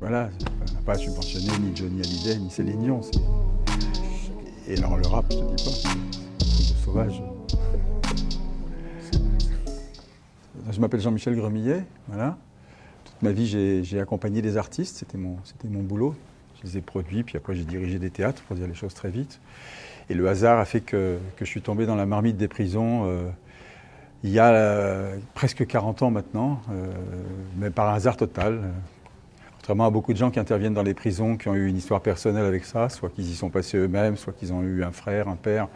Voilà, on n'a pas subventionné ni Johnny Hallyday ni Céline Dion. Et alors le rap, je te dis pas, c'est un truc de sauvage. Je m'appelle Jean-Michel Gremillet, voilà. Toute ma vie, j'ai accompagné des artistes, c'était mon boulot. Je les ai produits, puis après j'ai dirigé des théâtres, pour dire les choses très vite. Et le hasard a fait que je suis tombé dans la marmite des prisons il y a presque 40 ans maintenant, mais par un hasard total. Contrairement à beaucoup de gens qui interviennent dans les prisons, qui ont eu une histoire personnelle avec ça, soit qu'ils y sont passés eux-mêmes, soit qu'ils ont eu un frère, un père.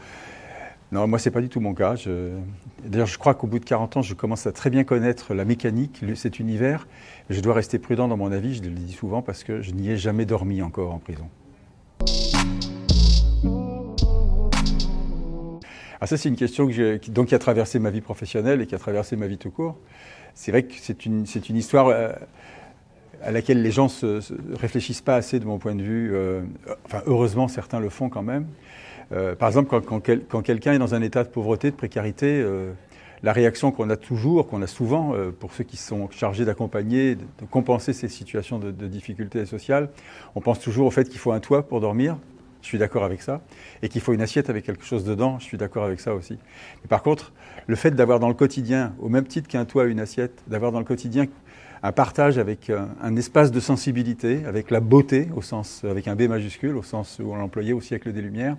Non, moi, c'est pas du tout mon cas. D'ailleurs, je crois qu'au bout de 40 ans, je commence à très bien connaître la mécanique, cet univers. Je dois rester prudent dans mon avis, je le dis souvent, parce que je n'y ai jamais dormi encore en prison. Ah, ça, c'est une question qui a traversé ma vie professionnelle et qui a traversé ma vie tout court. C'est vrai que c'est une histoire à laquelle les gens ne réfléchissent pas assez de mon point de vue. Enfin, heureusement, certains le font quand même. Par exemple, quand quelqu'un est dans un état de pauvreté, de précarité, la réaction qu'on a souvent, pour ceux qui sont chargés d'accompagner, de compenser ces situations de difficulté sociale, on pense toujours au fait qu'il faut un toit pour dormir. Je suis d'accord avec ça. Et qu'il faut une assiette avec quelque chose dedans, je suis d'accord avec ça aussi. Mais par contre, le fait d'avoir dans le quotidien, au même titre qu'un toit, une assiette, d'avoir dans le quotidien un partage avec un espace de sensibilité, avec la beauté, avec un B majuscule, au sens où on l'employait au siècle des Lumières,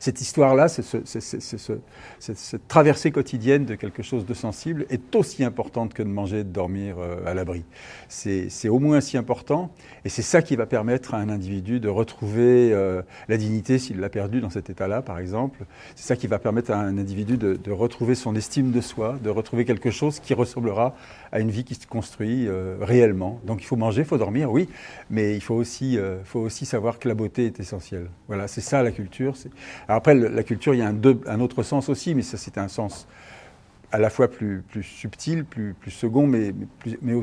cette histoire-là, cette traversée quotidienne de quelque chose de sensible est aussi importante que de manger et de dormir à l'abri. C'est au moins si important, et c'est ça qui va permettre à un individu de retrouver la dignité s'il l'a perdue dans cet état-là, par exemple. C'est ça qui va permettre à un individu de retrouver son estime de soi, de retrouver quelque chose qui ressemblera à une vie qui se construit réellement. Donc il faut manger, il faut dormir, oui, mais il faut aussi savoir que la beauté est essentielle. Voilà, c'est ça la culture. Alors après, la culture, il y a un autre sens aussi, mais ça c'est un sens à la fois plus subtil, plus second, mais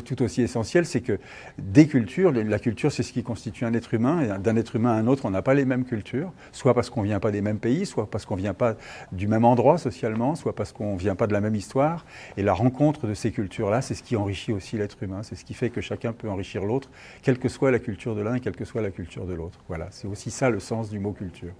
tout aussi essentiel, c'est que des cultures, la culture c'est ce qui constitue un être humain, et d'un être humain à un autre, on n'a pas les mêmes cultures, soit parce qu'on ne vient pas des mêmes pays, soit parce qu'on ne vient pas du même endroit socialement, soit parce qu'on ne vient pas de la même histoire, et la rencontre de ces cultures-là, c'est ce qui enrichit aussi l'être humain, c'est ce qui fait que chacun peut enrichir l'autre, quelle que soit la culture de l'un et quelle que soit la culture de l'autre. Voilà, c'est aussi ça le sens du mot culture.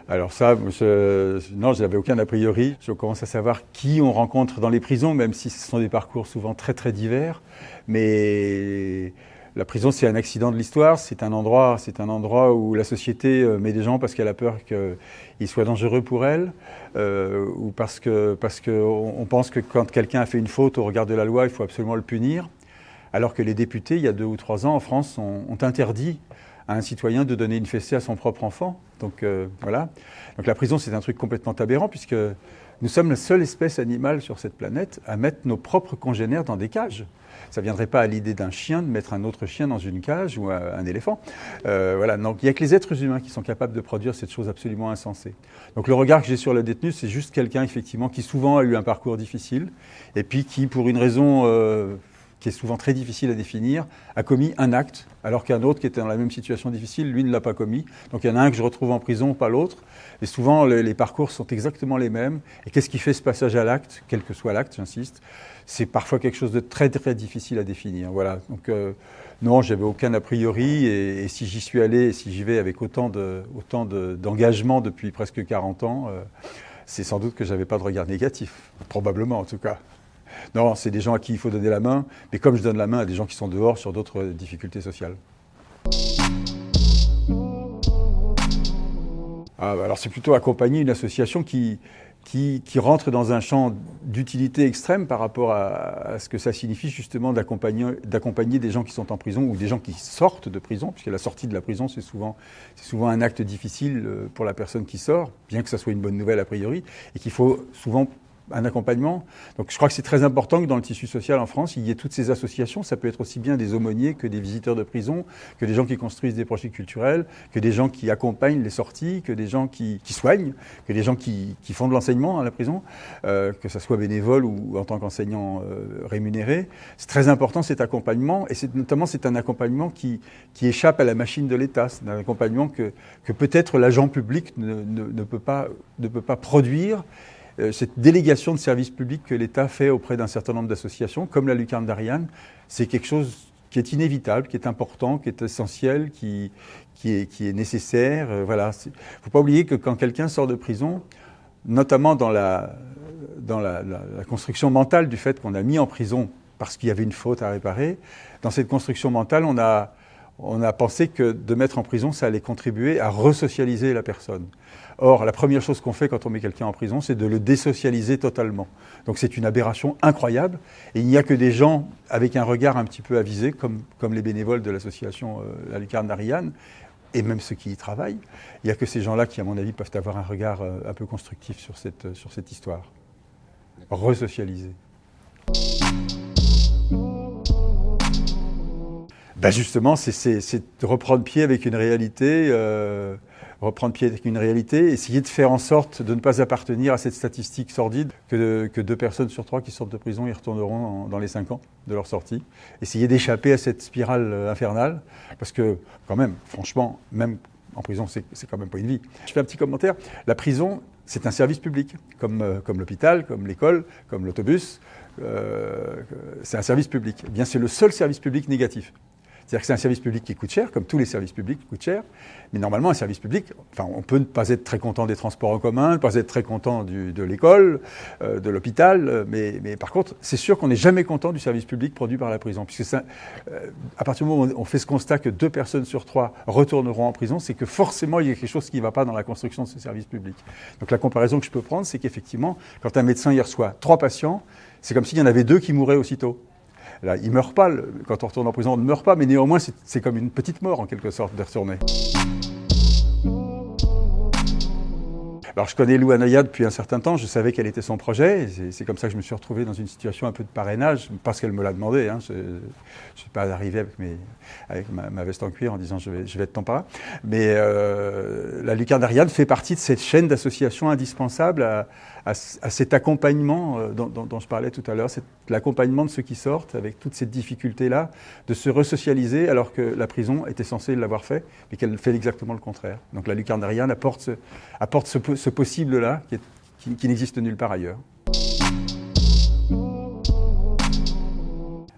Alors ça, non, je n'avais aucun a priori. Je commence à savoir qui on rencontre dans les prisons, même si ce sont des parcours souvent très très divers. Mais la prison, c'est un accident de l'histoire. C'est un endroit où la société met des gens parce qu'elle a peur qu'ils soient dangereux pour elle, ou parce qu'on pense que quand quelqu'un a fait une faute au regard de la loi, il faut absolument le punir. Alors que les députés, il y a 2 ou 3 ans en France, ont interdit à un citoyen de donner une fessée à son propre enfant. Donc voilà. Donc la prison, c'est un truc complètement aberrant, puisque nous sommes la seule espèce animale sur cette planète à mettre nos propres congénères dans des cages. Ça ne viendrait pas à l'idée d'un chien de mettre un autre chien dans une cage ou un éléphant. Voilà. Donc il n'y a que les êtres humains qui sont capables de produire cette chose absolument insensée. Donc le regard que j'ai sur le détenu, c'est juste quelqu'un effectivement qui souvent a eu un parcours difficile et puis qui, pour une raison qui est souvent très difficile à définir, a commis un acte, alors qu'un autre qui était dans la même situation difficile, lui ne l'a pas commis. Donc il y en a un que je retrouve en prison, pas l'autre. Et souvent, les parcours sont exactement les mêmes. Et qu'est-ce qui fait ce passage à l'acte, quel que soit l'acte, j'insiste, c'est parfois quelque chose de très très difficile à définir. Voilà. Donc non, j'avais aucun a priori. Et si j'y suis allé, et si j'y vais avec autant d'engagement depuis presque 40 ans, c'est sans doute que je n'avais pas de regard négatif. Probablement, en tout cas. Non, c'est des gens à qui il faut donner la main, mais comme je donne la main à des gens qui sont dehors sur d'autres difficultés sociales. Alors c'est plutôt accompagner une association qui rentre dans un champ d'utilité extrême par rapport à ce que ça signifie justement d'accompagner des gens qui sont en prison ou des gens qui sortent de prison, puisque la sortie de la prison c'est souvent un acte difficile pour la personne qui sort, bien que ça soit une bonne nouvelle a priori, et qu'il faut souvent un accompagnement. Donc je crois que c'est très important que dans le tissu social en France, il y ait toutes ces associations. Ça peut être aussi bien des aumôniers que des visiteurs de prison, que des gens qui construisent des projets culturels, que des gens qui accompagnent les sorties, que des gens qui soignent, que des gens qui font de l'enseignement à la prison, que ça soit bénévole ou en tant qu'enseignant rémunéré. C'est très important cet accompagnement, et c'est un accompagnement qui échappe à la machine de l'État. C'est un accompagnement que peut-être l'agent public ne peut pas produire, cette délégation de services publics que l'État fait auprès d'un certain nombre d'associations, comme la Lucarne d'Ariane, c'est quelque chose qui est inévitable, qui est important, qui est essentiel, qui est nécessaire. Voilà. Il ne faut pas oublier que quand quelqu'un sort de prison, notamment dans la construction mentale du fait qu'on a mis en prison parce qu'il y avait une faute à réparer, dans cette construction mentale, on a pensé que de mettre en prison, ça allait contribuer à resocialiser la personne. Or, la première chose qu'on fait quand on met quelqu'un en prison, c'est de le désocialiser totalement. Donc c'est une aberration incroyable. Et il n'y a que des gens avec un regard un petit peu avisé, comme les bénévoles de l'association La Lucarne d'Ariane, et même ceux qui y travaillent. Il n'y a que ces gens-là qui, à mon avis, peuvent avoir un regard un peu constructif sur cette histoire. Resocialiser. Ben justement, c'est de reprendre pied avec une réalité, essayer de faire en sorte de ne pas appartenir à cette statistique sordide que 2 personnes sur 3 qui sortent de prison y retourneront dans les 5 ans de leur sortie. Essayer d'échapper à cette spirale infernale, parce que quand même, franchement, même en prison, c'est quand même pas une vie. Je fais un petit commentaire. La prison, c'est un service public, comme l'hôpital, comme l'école, comme l'autobus. C'est un service public. Eh bien, c'est le seul service public négatif. C'est-à-dire que c'est un service public qui coûte cher, comme tous les services publics coûtent cher. Mais normalement, un service public, enfin, on peut ne pas être très content des transports en commun, ne pas être très content de l'école, de l'hôpital. Mais par contre, c'est sûr qu'on n'est jamais content du service public produit par la prison. Puisque ça, à partir du moment où on fait ce constat que 2 personnes sur 3 retourneront en prison, c'est que forcément, il y a quelque chose qui ne va pas dans la construction de ce service public. Donc la comparaison que je peux prendre, c'est qu'effectivement, quand un médecin y reçoit 3 patients, c'est comme s'il y en avait 2 qui mouraient aussitôt. Là, il ne meurt pas, quand on retourne en prison, on ne meurt pas, mais néanmoins, c'est comme une petite mort, en quelque sorte, de retourner. Alors, je connais Lou Anaya depuis un certain temps, je savais quel était son projet, c'est comme ça que je me suis retrouvé dans une situation un peu de parrainage, parce qu'elle me l'a demandé. Hein. Je ne suis pas arrivé avec ma veste en cuir en disant je vais être ton parrain. Mais la Lucarne d'Ariane fait partie de cette chaîne d'associations indispensables à cet accompagnement dont je parlais tout à l'heure, l'accompagnement de ceux qui sortent avec toute cette difficulté-là, de se resocialiser alors que la prison était censée l'avoir fait, mais qu'elle fait exactement le contraire. Donc la Lucarne d'Ariane apporte ce possible-là qui n'existe nulle part ailleurs.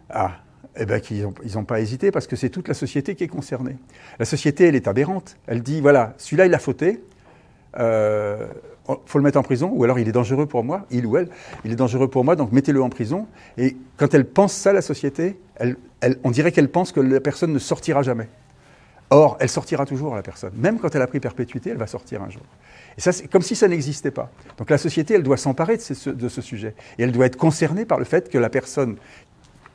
Ah, eh bien ils n'ont pas hésité parce que c'est toute la société qui est concernée. La société, elle est aberrante. Elle dit, voilà, celui-là, il a fauté. Faut le mettre en prison, ou alors il est dangereux pour moi, il ou elle, il est dangereux pour moi, donc mettez-le en prison. Et quand elle pense ça, la société, on dirait qu'elle pense que la personne ne sortira jamais. Or, elle sortira toujours, la personne. Même quand elle a pris perpétuité, elle va sortir un jour. Et ça, c'est comme si ça n'existait pas. Donc la société, elle doit s'emparer de ce sujet. Et elle doit être concernée par le fait que la personne,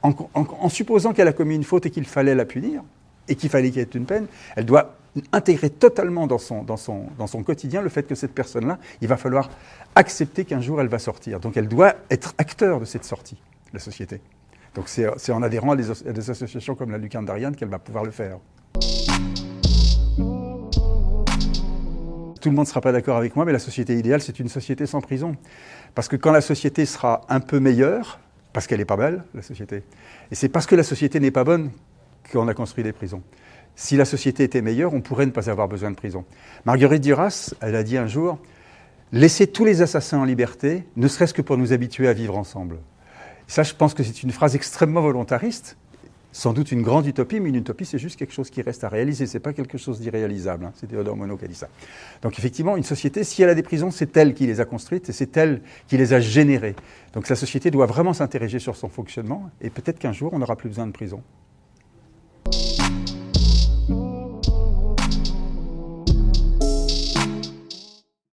en supposant qu'elle a commis une faute et qu'il fallait la punir, et qu'il fallait qu'il y ait une peine, elle doit intégrer totalement dans son quotidien le fait que cette personne-là, il va falloir accepter qu'un jour elle va sortir. Donc elle doit être acteur de cette sortie, la société. Donc c'est en adhérant à des associations comme la Lucarne d'Ariane qu'elle va pouvoir le faire. Tout le monde ne sera pas d'accord avec moi, mais la société idéale, c'est une société sans prison. Parce que quand la société sera un peu meilleure, parce qu'elle n'est pas belle, la société, et c'est parce que la société n'est pas bonne qu'on a construit des prisons. Si la société était meilleure, on pourrait ne pas avoir besoin de prison. Marguerite Duras, elle a dit un jour, « Laissez tous les assassins en liberté, ne serait-ce que pour nous habituer à vivre ensemble. » Ça, je pense que c'est une phrase extrêmement volontariste, sans doute une grande utopie, mais une utopie, c'est juste quelque chose qui reste à réaliser, c'est pas quelque chose d'irréalisable. Hein. C'est Théodore Monod qui a dit ça. Donc effectivement, une société, si elle a des prisons, c'est elle qui les a construites et c'est elle qui les a générées. Donc la société doit vraiment s'interroger sur son fonctionnement et peut-être qu'un jour, on n'aura plus besoin de prison.